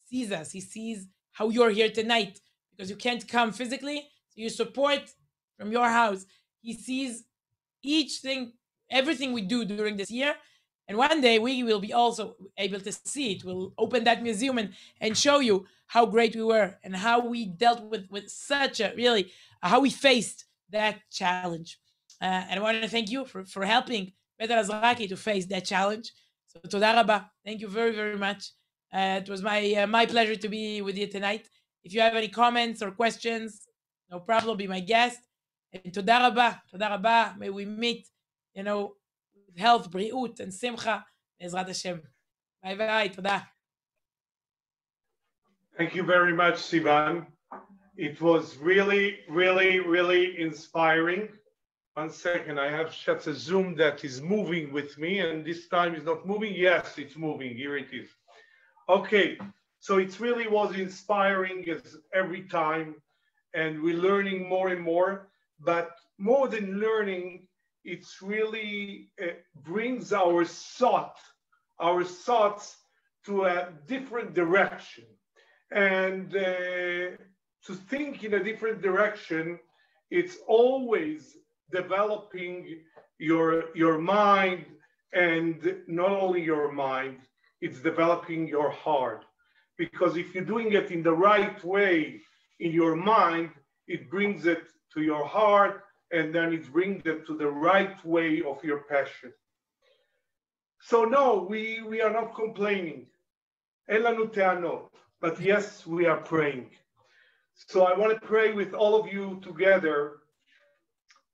sees us. He sees how you're here tonight because you can't come physically. So you support from your house. He sees everything we do during this year. And one day we will be also able to see it. We'll open that museum and show you how great we were and how we dealt with such a really, how we faced that challenge. And I want to thank you for helping Bet Elazraki to face that challenge. So toda rabba. Thank you very, very much. It was my pleasure to be with you tonight. If you have any comments or questions, no problem, be my guest. And toda rabba, toda rabba. May we meet, with health, bריאות, and simcha, Ezrat Hashem. Bye bye, toda. Thank you very much, Sivan. It was really, really, really inspiring. 1 second, I have shut a Zoom that is moving with me, and this time it's not moving. Yes, it's moving. Here it is. Okay, so it really was inspiring as every time, and we're learning more and more. But more than learning, it's really brings our thoughts to a different direction, and to think in a different direction. It's always developing your mind, and not only your mind, it's developing your heart. Because if you're doing it in the right way in your mind, it brings it to your heart, and then it brings it to the right way of your passion. So no, we are not complaining. אין לנו טענות, but yes, we are praying. So I want to pray with all of you together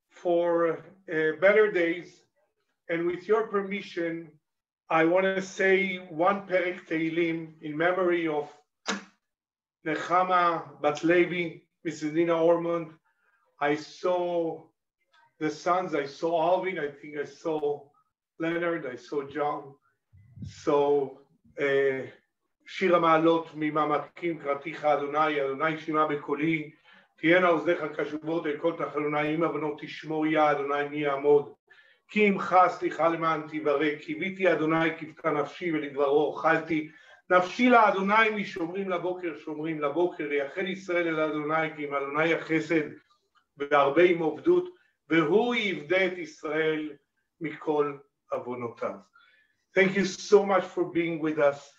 for better days. And with your permission, I want to say one Perek Tehillim in memory of Nechama Bat Levi, Mrs. Nina Ormond. I saw the sons, I saw Alvin, I think I saw Leonard, I saw John. So שיר המעלות ממעמקים קראתיך אדוני, אדוני שמע בקולי, תהיינה אוזניך קשובות אל כל תחלוני, אם אבנות תשמור יה אדוני מי יעמוד. כי עמך סליחה למען תברא, קיוויתי אדוני כבקע נפשי ולדברו אכלתי. נפשי לאדוני משומרים לבוקר, שומרים לבוקר, יחל ישראל אל אדוני, כי עם אדוני החסד והרבה עם עובדות, והוא יפדה את ישראל מכל עוונותיו. Thank you so much for being with us.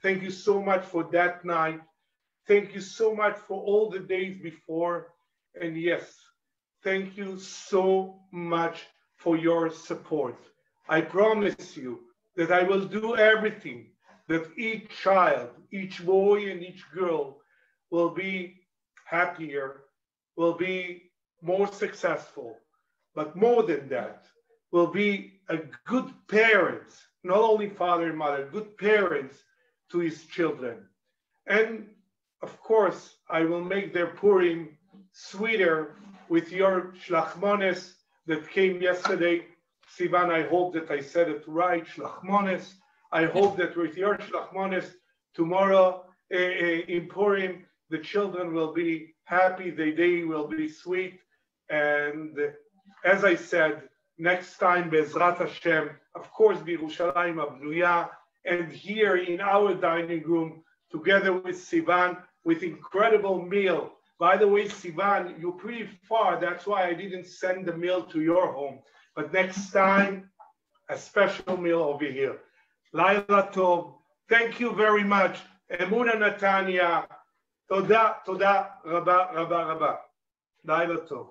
Thank you so much for that night. Thank you so much for all the days before. And yes, thank you so much for your support. I promise you that I will do everything that each child, each boy and each girl will be happier, will be more successful, but more than that, will be a good parent, not only father and mother, good parents to his children. And of course, I will make their Purim sweeter with your shlachmones that came yesterday. Sivan, I hope that I said it right, shlachmones. I hope that with your shlachmones tomorrow in Purim, the children will be happy, the day will be sweet. And as I said, next time, Be'ezrat Hashem, of course, B'Yerushalayim Abnuya, and here in our dining room, together with Sivan, with incredible meal. By the way, Sivan, you're pretty far. That's why I didn't send the meal to your home. But next time, a special meal over here. Laila Tov. Thank you very much. Emunah Netanya. Toda, toda, rabba, rabba, rabba. Laila Tov.